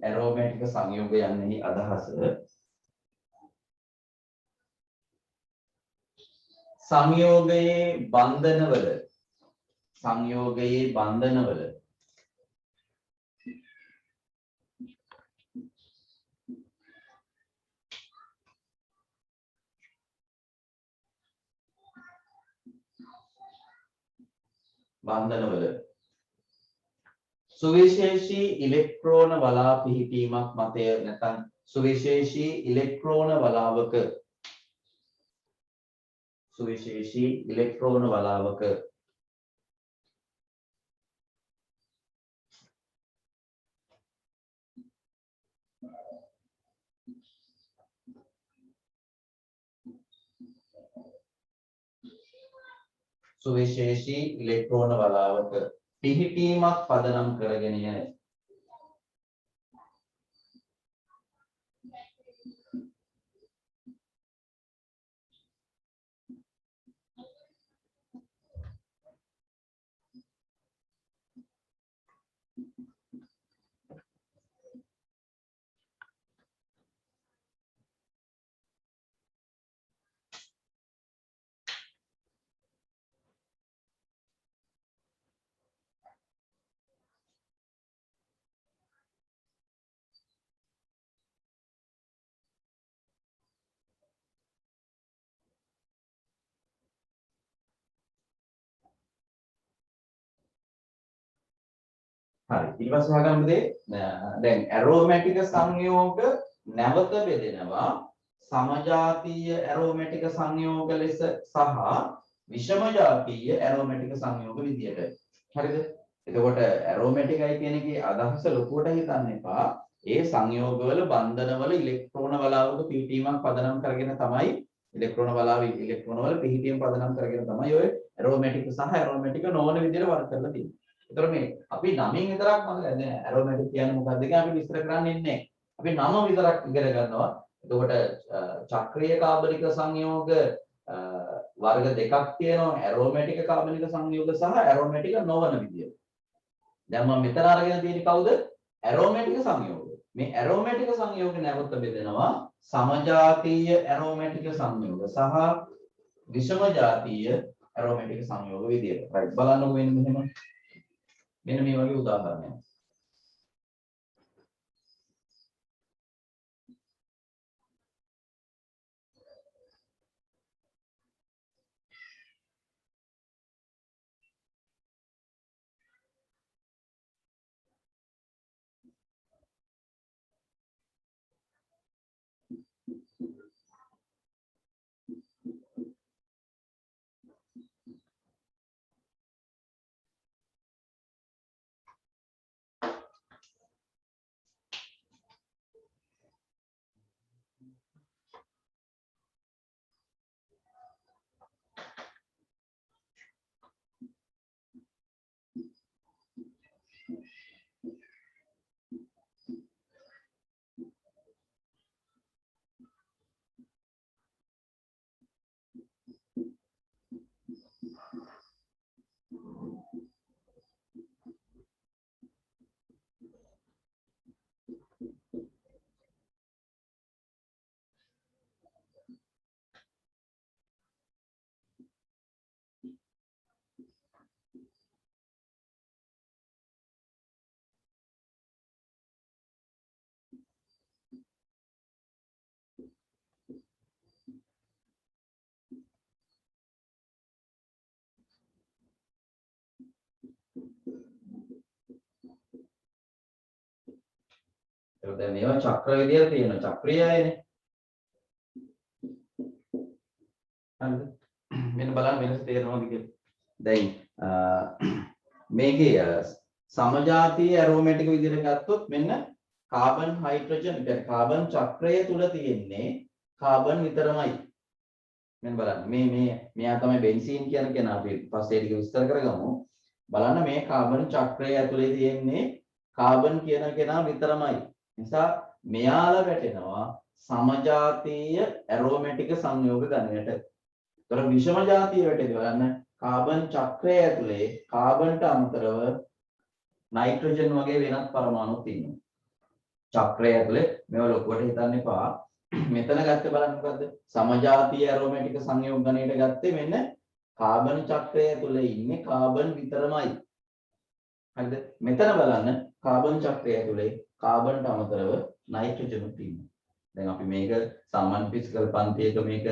A: ඇරෝමැටික සංයෝගයන්හි අදහස සංයෝගයේ බන්ධනවල සුවිශේෂී ඉලෙක්ට්‍රෝන වලා පිහිටීමක් මතය නැත්නම් සුවිශේෂී ඉලෙක්ට්‍රෝන වලාවක පිහිටීමක් පදනම් කරගෙන යන හරි ඊට පස්සේ හොයාගන්න දේ දැන් ඇරෝමැටික සංයෝග නැවත බෙදෙනවා සමජාතීය ඇරෝමැටික සංයෝග ලෙස සහ විෂම ජාතීය ඇරෝමැටික සංයෝග විදියට හරිද එතකොට ඇරෝමැටිකයි කියන එකේ අදහස ලොකුවට හිතන්න එපා ඒ සංයෝගවල බන්ධනවල ඉලෙක්ට්‍රෝන වලාවක පිහිටීමක් පදනම් කරගෙන තමයි ඉලෙක්ට්‍රෝන වල පිහිටීම පදනම් කරගෙන තමයි ඔය ඇරෝමැටික සහ ඇරෝමැටික නොවන විදියට වර්ග කරලා තියෙන්නේ ඒතර මේ අපි නමින් විතරක් මම දැන් ඇරෝමැටික් කියන්නේ මොකක්ද කියලා අපි විස්තර කරන්නේ නැහැ. අපි නම විතරක් ඉගෙන ගන්නවා. එතකොට චක්‍රීය කාබනික සංයෝග වර්ග දෙකක් තියෙනවා. ඇරෝමැටික් කාබනික සංයෝග සහ ඇරෝමැටික් නොවන විදිය. දැන් මම මෙතන අරගෙන තියෙන්නේ කවුද? ඇරෝමැටික් සංයෝග. මේ ඇරෝමැටික් සංයෝග නැවත බෙදෙනවා සමජාතීය ඇරෝමැටික් සංයෝග සහ විෂම ජාතීය ඇරෝමැටික් සංයෝග විදියට. right බලන්නකො මෙන්න මේ වගේ උදාහරණයක්. ඒක දැන් මේවා චක්‍ර විදියට තියෙනවා චක්‍රීයයිනේ. හරිද? මෙන්න බලන්න වෙනස තේරෙනවද කියලා. දැන් මේකේ සමජාතීය ඇරෝමැටික් විදියට ගත්තොත් මෙන්න කාබන් හයිඩ්‍රජන් කාබන් චක්‍රය තුල තියෙන්නේ කාබන් විතරමයි. මෙන්න බලන්න මෙයා තමයි බෙන්සීන් කියන කෙනා අපි පස්සේ ටික විස්තර කරගමු. බලන්න මේ කාබන් චක්‍රය ඇතුලේ තියෙන්නේ කාබන් කියන කෙනා විතරමයි. නිසා මෙයාලා වැටෙනවා සමජාතීය ඇරෝමැටික් සංයෝග ගණයට. ඒතර විෂම ජාතීය වැටෙද බලන්න කාබන් චක්‍රය ඇතුලේ කාබන්ට අමතරව නයිට්‍රජන් වගේ වෙනත් පරමාණු තියෙනවා. චක්‍රය ඇතුලේ මේව ලොකුවට හිතන්න එපා. මෙතන ගත්තේ බලන්න මොකද්ද? සමජාතීය ඇරෝමැටික් සංයෝග ගණයට ගත්තේ මෙන්න කාබන් චක්‍රය ඇතුලේ ඉන්නේ කාබන් විතරමයි. හරිද? මෙතන බලන්න කාබන් චක්‍රය ඇතුලේ කාබන්ට අමතරව නයිට්‍රජනුත් ඉන්නවා. දැන් අපි මේක සාමාන්‍ය ෆිසිකල් පන්තියක මේක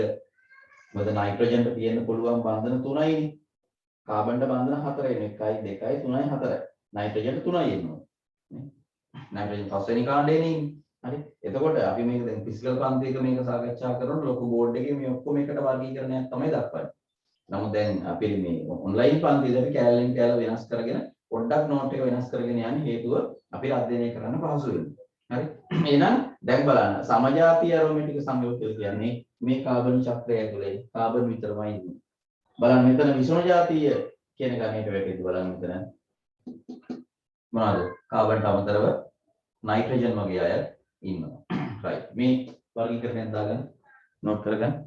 A: මොකද නයිට්‍රජන්ට තියෙන්න පුළුවන් බන්ධන 3යිනේ. කාබන්ට බන්ධන 4යි. 1යි 2යි 3යි 4යි. නයිට්‍රජන්ට 3යි එනවා. නේ? නයිට්‍රජන් පස්වෙනි කාණ්ඩේනේ ඉන්නේ. හරි. එතකොට අපි මේක දැන් ෆිසිකල් පන්තියක මේක සාකච්ඡා කරනකොට ලොකු බෝඩ් එකේ මේ ඔක්කොම එකට වර්ගීකරණයක් තමයි දක්වන්නේ. නමුත් දැන් අපි මේ ඔන්ලයින් පන්තියේදී අපි කෑල්ලෙන් කෑල්ල වෙනස් කරගෙන පොඩ්ඩක් නෝට් එක වෙනස් කරගෙන යන්නේ හේතුව අපිට අධ්‍යයනය කරන්න පහසු වෙනවා. හරි. එහෙනම් දැන් බලන්න සමජාතීය ඇරෝමැටික් සංයෝග කියලා කියන්නේ මේ කාබන් චක්‍රය ඇතුලේ කාබන් විතරමයි ඉන්නේ. බලන්න මෙතන විෂම ජාතීය කියන ගණයට වැටෙද්දි බලන්න මෙතන මොනවාද? කාබන්ට අමතරව නයිට්‍රජන් වගේ අය ඉන්නවා. right. මේ වර්ගීකරණයක් දාගන්න නෝට් කරගන්න.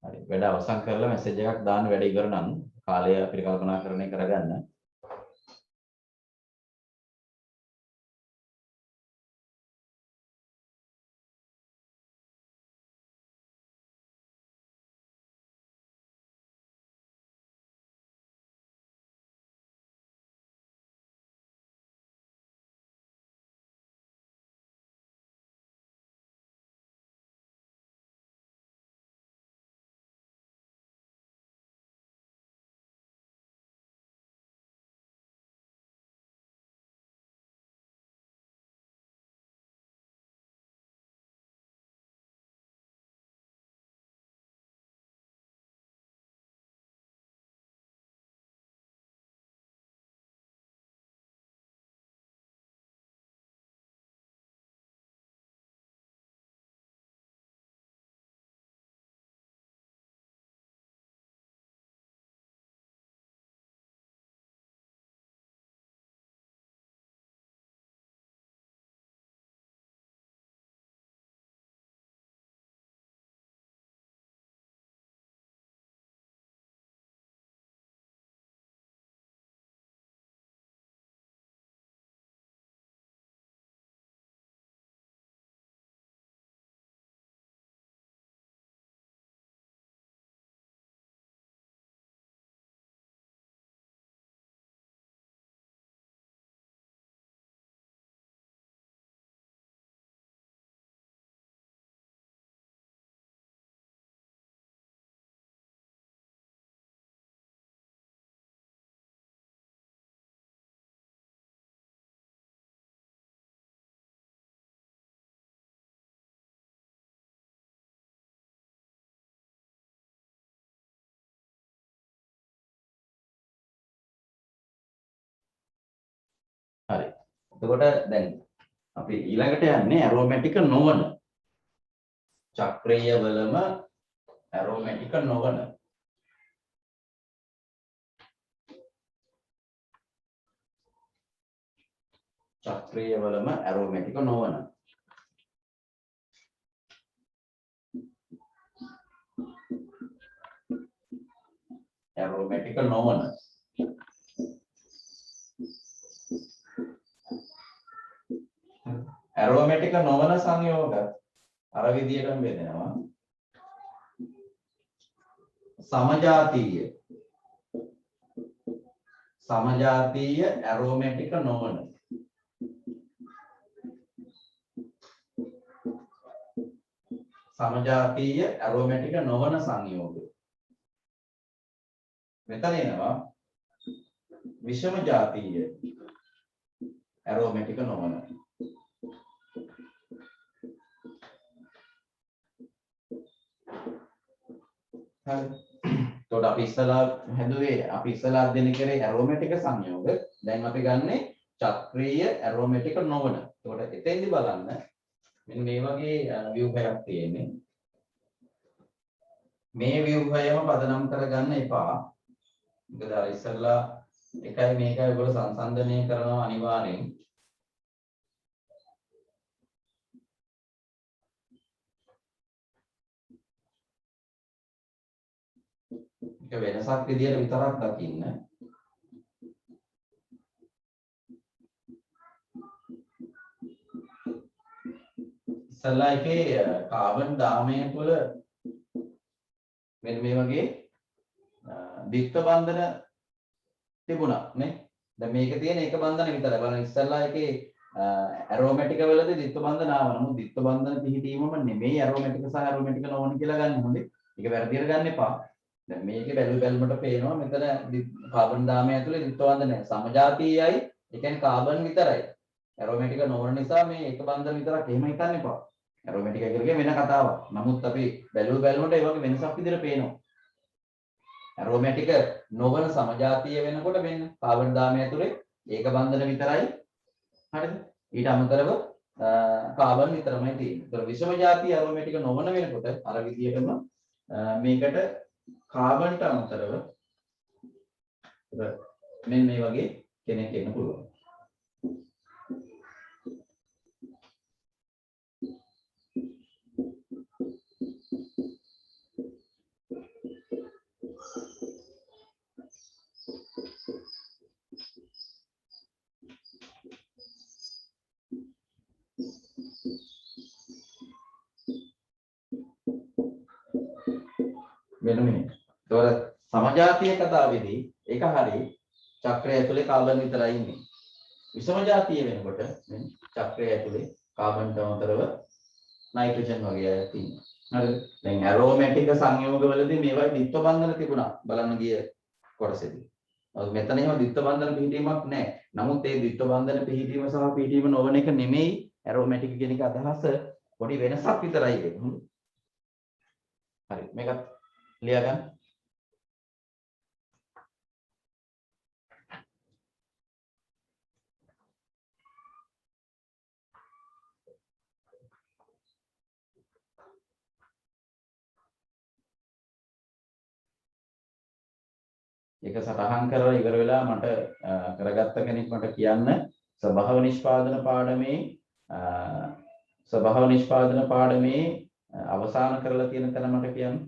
A: හරි. වැඩ අවසන් කරලා මැසේජ් එකක් දාන්න වැඩ ඉවර නම් කාලය අපිට කල්පනාකරණය කරගන්න. හරි. එතකොට දැන් අපි ඊළඟට යන්නේ ඇරෝමැටික් නොවන චක්‍රීය වලම ඇරෝමැටික් නොවන චක්‍රීය වලම ඇරෝමැටික් නොවන ඇරෝමැටික නොවන ඇරෝමැටික නොවන සංයෝග අර විදියටම බෙදෙනවා සමජාතීය ඇරෝමැටික නොවන සමජාතීය ඇරෝමැටික නොවන සංයෝග මෙතන එනවා විෂම ජාතීය ඇරෝමැටික නොවන හරි එතකොට අපි ඉස්සලා හැදුවේ අපි ඉස්සලා අධ්‍යයනය කරේ ඇරෝමැටික සංයෝග දැන් අපි ගන්නෙ චක්‍රීය ඇරෝමැටික නොවන එතකොට එතෙන්දි බලන්න මෙන්න මේ වගේ ව්‍යුහයක් තියෙන්නේ මේ ව්‍යුහයම පදනම් කරගන්න එපා මොකද අර ඉස්සලා එකයි මේකයි ඔයගොල්ලෝ සංසන්දනය කරනවා අනිවාර්යෙන් ඒක වෙනසක් විදියට විතරක් දකින්න ඉස්සලා එකේ කාබන් දාමය තුළ මෙන්න මේ වගේ ද්විත්ව බන්ධන තිබුණා නේ දැන් මේක තියෙන එක බන්ධන විතරයි බලන්න ඉස්සලා එකේ ඇරෝමැටික වලදී ද්විත්ව බන්ධන ආව නමුත් ද්විත්ව බන්ධන පිහිටීමම නෙමෙයි ඇරෝමැටික සහ ඇරෝමැටික නොවන කියලා ගන්න හොඳේ ඒක වැරදියට ගන්න එපා දැන් මේකේ බැලුමට පේනවා මෙතන කාබන් දාමය ඇතුලේ ද්විත්ව බන්ධන නැහැ සමජාතීයයි ඒ කියන්නේ කාබන් විතරයි ඇරෝමැටික නොවන නිසා මේ එක බන්ධන විතරක් එහෙම හිතන්න එපා ඇරෝමැටික කියලා වෙන කතාවක් නමුත් අපි බැලුමට ඒ වගේ වෙනසක් විදියට පේනවා ඇරෝමැටික නොවන සමජාතීය වෙනකොට මෙන්න කාබන් දාමය ඇතුලේ ඒක බන්ධන විතරයි හරිද ඊට අමතරව කාබන් විතරමයි තියෙන්නේ. ඒතර විෂම ಜಾතිය ඇරෝමැටික නොවන වෙනකොට අර විදියටම මේකට කාබන්ට අමතරව මෙන්න මේ වගේ කෙනෙක් එන්න පුළුවන්. වෙන මේ. ඒතොර සමජාතීය කතාවේදී ඒක හරි චක්‍රය ඇතුලේ කාබන් විතරයි ඉන්නේ. විෂම ජාතීය වෙනකොට මේ චක්‍රය ඇතුලේ කාබන්ට අමතරව නයිට්‍රජන් වගේ අයත් ඉන්නවා. හරිද? දැන් ඇරෝමැටික සංයෝගවලදී මේවා ද්විත්ව බන්ධන තිබුණා බලන්න ගිය කොටසේදී. ඔව් මෙතන එහෙම ද්විත්ව බන්ධන පිහිටීමක් නැහැ. නමුත් ඒ ද්විත්ව බන්ධන පිහිටීම සහ පිහිටීම නොවන එක නෙමෙයි ඇරෝමැටික කියන එක අදහස පොඩි වෙනසක් විතරයි ඒක. හරි මේකත් ලියා ගන්න. ඒක සටහන් කරලා ඉවර වෙලා මට කරගත්ත කෙනෙක් මට කියන්න ස්වභාව නිෂ්පාදන පාඩමේ අවසන් කරලා තියෙන තැන මට කියන්න.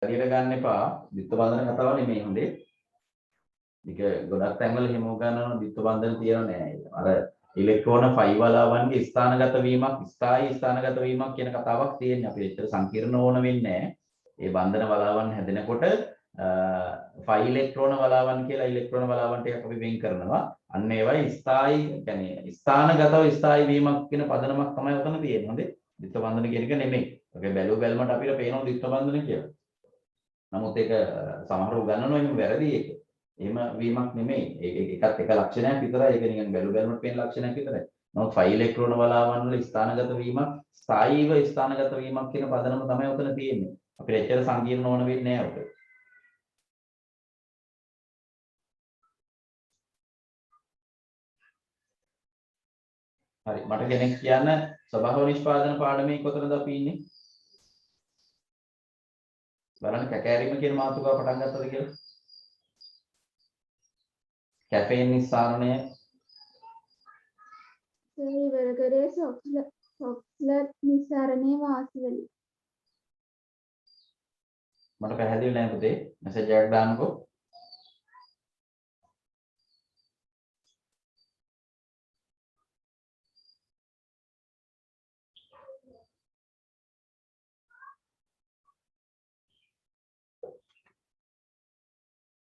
A: හරියට ගන්න එපා. ද්විත්ව බන්ධන කතාව නෙමෙයි හොඳේ. ඒක ගොඩක් තැන්වල හිම ගන්නවන ද්විත්ව බන්ධන තියෙනව නෑ. අර ඉලෙක්ට්‍රෝන 5 වලාවන්ගේ ස්ථානගත වීමක්, ස්ථායී ස්ථානගත වීමක් කියන කතාවක් තියෙන්නේ. අපිට ඇත්තට සංකීර්ණ ඕන වෙන්නේ නෑ. ඒ බන්ධන වලාවන් හැදෙනකොට 5 ඉලෙක්ට්‍රෝන වලාවන් කියලා ඉලෙක්ට්‍රෝන වලාවන් ටිකක් අපි වෙන් කරනවා. අන්න ඒවයි ස්ථායී කියන්නේ ස්ථානගතව ස්ථායී වීමක් කියන පදනමක් තමයි උතන තියෙන්නේ. හොඳේ. ද්විත්ව බන්ධන කියන එක නෙමෙයි. ඔකේ බැලුවමට අපිට පේනවා ද්විත්ව බන්ධන කියලා. නමුත් ඒක සමහරව ගන්නනවා එහෙම වැරදි ඒක. එහෙම වීමක් නෙමෙයි. ඒකත් එක ලක්ෂණයක් විතරයි. ඒක නිකන් බැලුවමට පේන ලක්ෂණයක් විතරයි. නමුත් 5 ඉලෙක්ට්‍රෝන වලාවන් වල ස්ථානගත වීමක්, ස්ථායීව ස්ථානගත වීමක් කියන පදනම තමයි උතන තියෙන්නේ. අපිට එච්චර සංකීර්ණ ඕන වෙන්නේ නැහැ උතන. හරි මට කෙනෙක් කියන්න ස්වභාව නිෂ්පාදන පාඩමේ කොතනද අපි ඉන්නේ? බලන්න කැකෑරීම කියන මාතෘකාව පටන් ගත්තද කියලා. කැෆේන් නිස්සාරණය
B: ඉවර කරේ සොක්ලට් නිස්සාරණේ වාසිවලින්.
A: මට පැහැදිලි නෑ පුතේ. මෙසේජ් එකක් දාන්නකෝ.